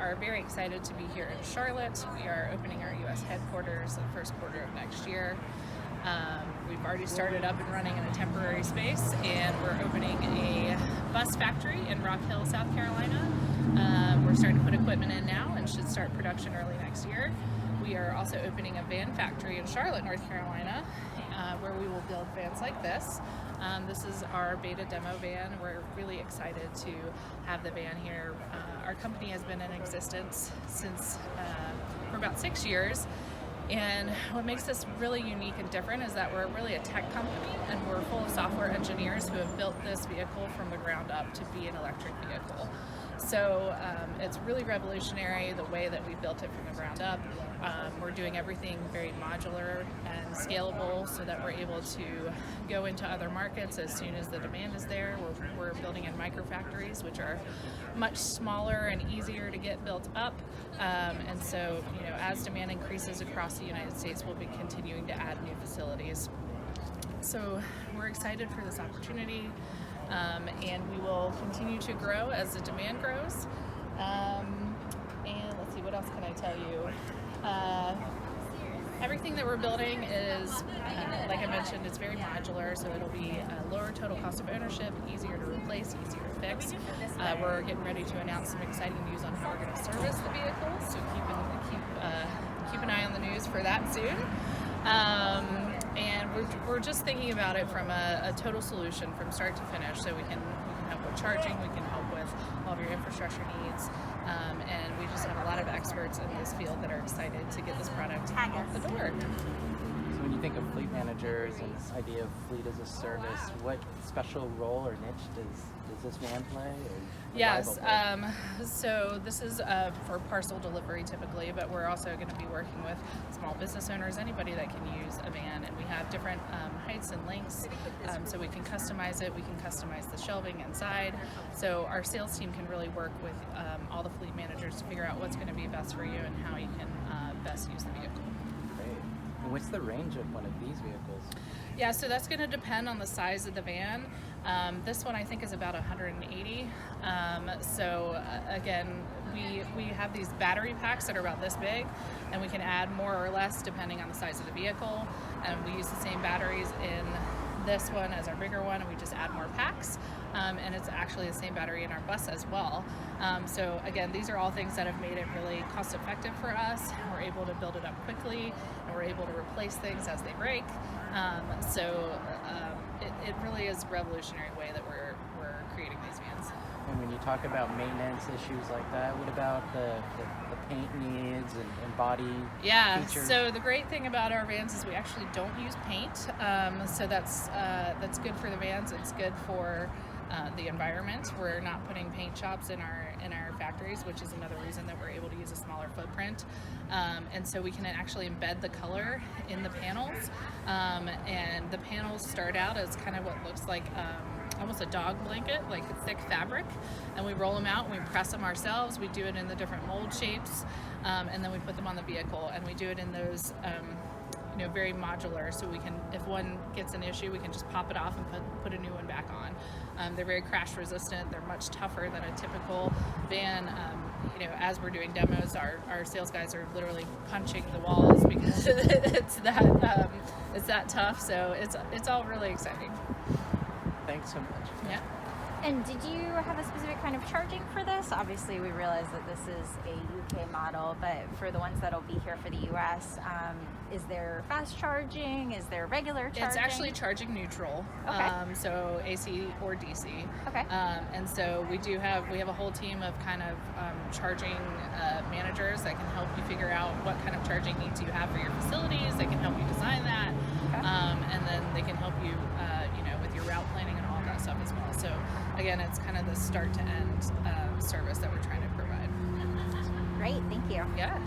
are very excited to be here in Charlotte. We are opening our U.S. headquarters in the first quarter of next year. We've already started up and running in a temporary space, and we're opening a bus factory in Rock Hill, South Carolina. We're starting to put equipment in now and should start production early next year. We are also opening a van factory in Charlotte, North Carolina, where we will build vans like this. This is our beta demo van. We're really excited to have the van here. Our company has been in existence since for about 6 years. And what makes us really unique and different is that we're really a tech company, and we're full of software engineers who have built this vehicle from the ground up to be an electric vehicle. So it's really revolutionary the way that we built it from the ground up. We're doing everything very modular and scalable so that we're able to go into other markets as soon as the demand is there. We're building in microfactories, which are much smaller and easier to get built up. And so, as demand increases across the United States, we'll be continuing to add new facilities. So we're excited for this opportunity. And we will continue to grow as the demand grows. And let's see, what else can I tell you? Everything that we're building is, like I mentioned, it's very modular, so it'll be a lower total cost of ownership, easier to replace, easier to fix. We're getting ready to announce some exciting news on how we're going to service the vehicle, so keep an eye on the news for that soon. And we're just thinking about it from a total solution from start to finish, so we can help with charging, we can help with all of your infrastructure needs, and we just have a lot of experts in this field that are excited to get this product out the door. So when you think of fleet managers and this idea of fleet as a service, what special role or niche does this van play? Yes, so this is for parcel delivery typically, but we're also going to be working with small business owners, anybody that can use a van, and we have different heights and lengths, so we can customize it, we can customize the shelving inside, so our sales team can really work with all the fleet managers to figure out what's going to be best for you and how you can best use the vehicle. Great. And what's the range of one of these vehicles? Yeah, so that's going to depend on the size of the van. This one I think is about 180. Again, we have these battery packs that are about this big, and we can add more or less depending on the size of the vehicle. And we use the same batteries in this one as our bigger one, and we just add more packs. And it's actually the same battery in our bus as well. So again, these are all things that have made it really cost effective for us. We're able to build it up quickly, and we're able to replace things as they break. It really is a revolutionary way that we're creating these vans. And when you talk about maintenance issues like that, what about the paint needs and body features? So the great thing about our vans is we actually don't use paint. So that's good for the vans. It's good for the environment. We're not putting paint shops in our factories, which is another reason that we're able to use a smaller footprint. And so we can actually embed the color in the panels. And the panels start out as kind of what looks like almost a dog blanket, like a thick fabric, and we roll them out and we press them ourselves. We do it in the different mold shapes, and then we put them on the vehicle, and we do it in those very modular, so we can, if one gets an issue, we can just pop it off and put a new one back on. They're very crash resistant. They're much tougher than a typical van. As we're doing demos, our sales guys are literally punching the walls because it's that tough. So it's all really exciting. Thanks so much. Yeah. And did you have a specific kind of charging for this? Obviously, we realize that this is a UK model, but for the ones that'll be here for the US, is there fast charging? Is there regular charging? It's actually charging neutral, okay. So AC or DC. Okay. And so we have a whole team of kind of charging managers that can help you figure out what kind of charging needs you have for your facilities. They can help you design that, okay. And then they can help you, with your route planning and all of that stuff as well. So again, it's kind of the start to end service that we're trying to provide. Great, thank you. Yeah.